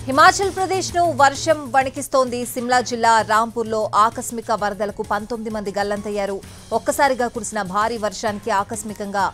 హిమాచల్ ప్రదేశ్ ను వర్షం వణికిస్తోంది. సిమ్లా జిల్లా రాంపూర్లో ఆకస్మిక వరదలకు 19 మంది గల్లంతయ్యారు. ఒక్కసారిగా కురిసిన భారీ వర్షానికి ఆకస్మికంగా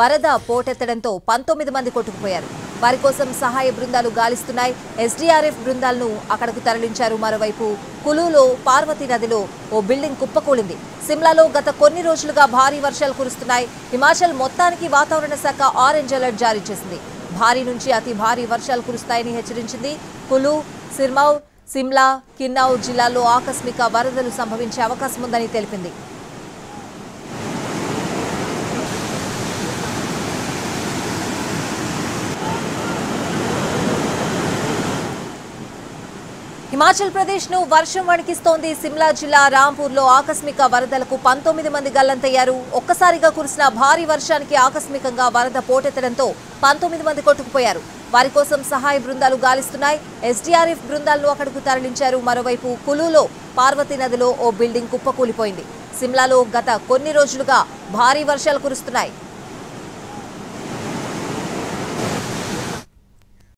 వరద పోటెత్తడంతో 19 మంది కొట్టుకుపోయారు. వారి కోసం సహాయ బృందాలు గాలిస్తున్నాయి. ఎస్డీఆర్ఎఫ్ బృందాలను అక్కడకు తరలించారు. మరోవైపు కులులో పార్వతీ నదిలో ఓ బిల్డింగ్ కుప్పకూలింది. సిమ్లాలో గత కొన్ని రోజులుగా భారీ వర్షాలు కురుస్తున్నాయి. హిమాచల్ మొత్తానికి వాతావరణ శాఖ ఆరెంజ్ అలర్ట్ జారీ చేసింది. భారీ నుంచి అతి భారీ వర్షాలు కురుస్తాయని హెచ్చరించింది. కులు, సిర్మౌర్, సిమ్లా, కిన్నౌర్ జిల్లాల్లో ఆకస్మిక వరదలు సంభవించే అవకాశం ఉందని తెలిపింది. హిమాచల్ ప్రదేశ్ ను వర్షం వణికిస్తోంది. సిమ్లా జిల్లా రాంపూర్లో ఆకస్మిక వరదలకు 19 మంది గల్లంతయ్యారు. ఒక్కసారిగా కురిసిన భారీ వర్షానికి ఆకస్మికంగా వరద పోటెత్తడంతో 19 మంది కొట్టుకుపోయారు. వారి కోసం సహాయ బృందాలు గాలిస్తున్నాయి. ఎస్డీఆర్ఎఫ్ బృందాలను అక్కడకు తరలించారు. మరోవైపు కులులో పార్వతీ నదిలో ఓ బిల్డింగ్ కుప్పకూలిపోయింది. సిమ్లాలో గత కొన్ని రోజులుగా భారీ వర్షాలు కురుస్తున్నాయి.